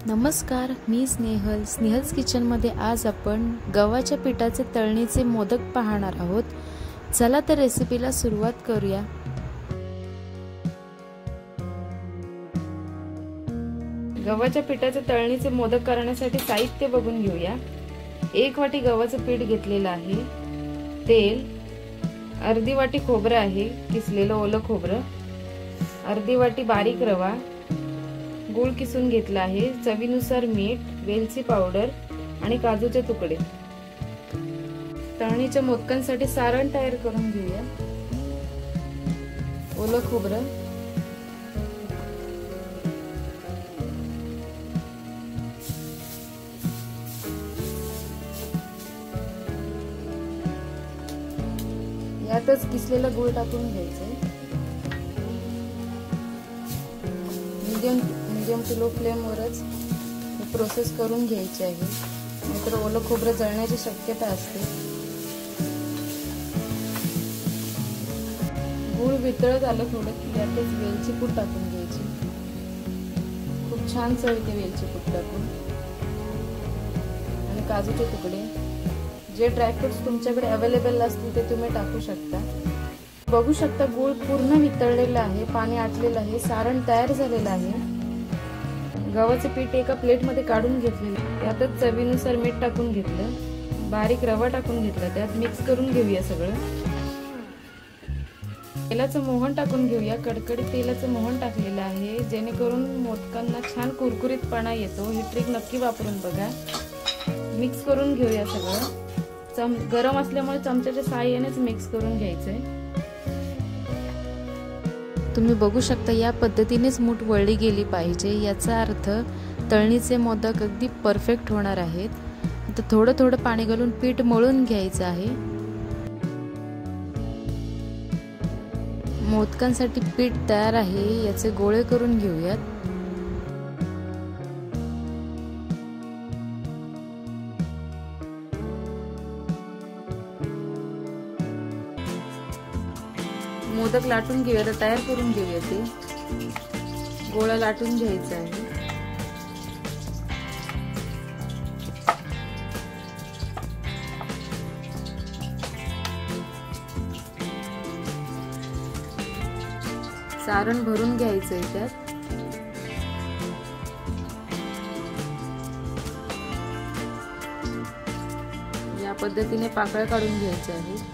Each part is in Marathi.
नमस्कार, मी स्नेहल्स किचनमध्ये आज आपण गव्हाच्या पिठाचे तळणीचे मोदक पाहणार आहोत। चला तर रेसिपीला सुरुवात करूया। गव्हाच्या पिठाचे तळणीचे मोदक करण्यासाठी साहित्य बघून घेऊया। 1 वाटी गव्हाचे पीठ घेतलेले आहे, तेल, अर्धी वाटी खोबरं आहे, किसलेलं ओलं खोबरं, अर्धी वाटी बारीक रवा, गूळ किसून घेतला आहे, चवीनुसार मीठ, वेलची पावडर आणि काजूचे तुकडे। तळणीच्या मोदकांसाठी सारण तयार करून घेऊया। ओलं खोबरं, यातच किसलेला गूळ टाकून घ्यायचं। मीडियम टू लो फ्लेमवरच ही प्रोसेस करून घ्यायची आहे, नाहीतर ओलं खोबरं जळण्याची शक्यता असते। गूळ वितळत आलं थोडं की यातच वेलची पूड टाकून घ्यायची। खूप छान चव येते वेलची पूड टाकून। आणि काजूचे तुकडे, जे ड्रायफ्रुट्स तुमच्याकडे अवेलेबल असतील ते तुम्ही टाकू शकता। बघू शकता गूळ पूर्ण वितळलेला आहे, पाणी आटलेलं आहे, सारण तयार झालेलं आहे। गव्हाचे पीठ एका प्लेटमध्ये काढून घेतलेलं, त्यातच चवीनुसार मीठ टाकून घेतलं, बारीक रवा टाकून घेतला, त्यात मिक्स करून घेऊया सगळं। तेलाचं मोहन टाकून घेऊया। कडकडीत तेलाचं मोहन टाकलेलं आहे, जेणेकरून मोदकांना छान कुरकुरीतपणा येतो। ही ट्रिक नक्की वापरून बघा। मिक्स करून घेऊया सगळं। गरम असल्यामुळे चमच्याच्या साहाय्यानेच मिक्स करून घ्यायचंय। तुम्ही बघू शकता या पद्धतीनेच मूठ वळली गेली पाहिजे, याचा अर्थ तळणीचे मोदक अगदी परफेक्ट होणार आहेत। आता थोडं थोडं पाणी घालून पीठ मळून घ्यायचं आहे। मोदकांसाठी पीठ तयार आहे, याचे गोळे करून घेऊयात। मोदक लाटून घेऊया, तर तयार करून घेऊया। ते गोळा लाटून घ्यायचा आहे। सारण भरून घ्यायचंय त्यात। या पद्धतीने पाकळ्या काढून घ्यायच्या आहेत।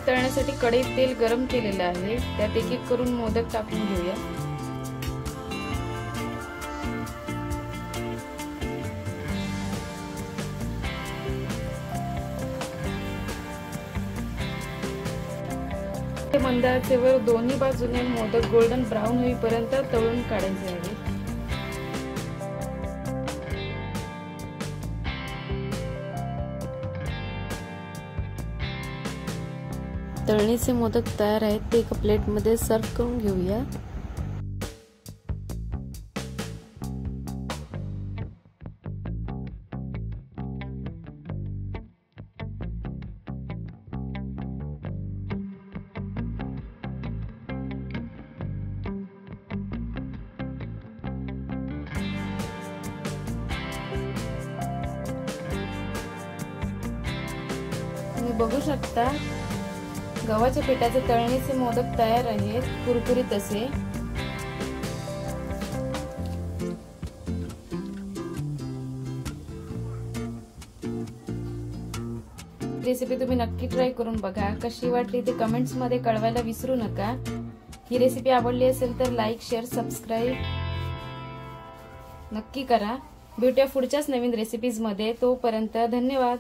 तळण्यासाठी कढईत तेल गरम केलेलं आहे, त्यात एक एक करून मोदक टाकून घेऊया। मंद आचेवर दोन्ही बाजूने मोदक गोल्डन ब्राऊन होईपर्यंत तळून काढायचे आहे। तळणीचे मोदक तयार आहेत, ते एका प्लेटमध्ये सर्व करून घेऊया। तुम्ही बघू शकता गव्हाच्या पिठाचे तळणीचे मोदक तयार आहेत, कुरकुरीत असे। रेसिपी तुम्ही नक्की ट्राय करून बघा। कशी वाटली ते कमेंट्स मध्ये कळवायला विसरू नका। ही रेसिपी आवडली असेल तर लाईक, शेअर, सबस्क्राईब नक्की करा। भेटूया पुढच्याच नवीन रेसिपीज मध्ये। तोपर्यंत धन्यवाद।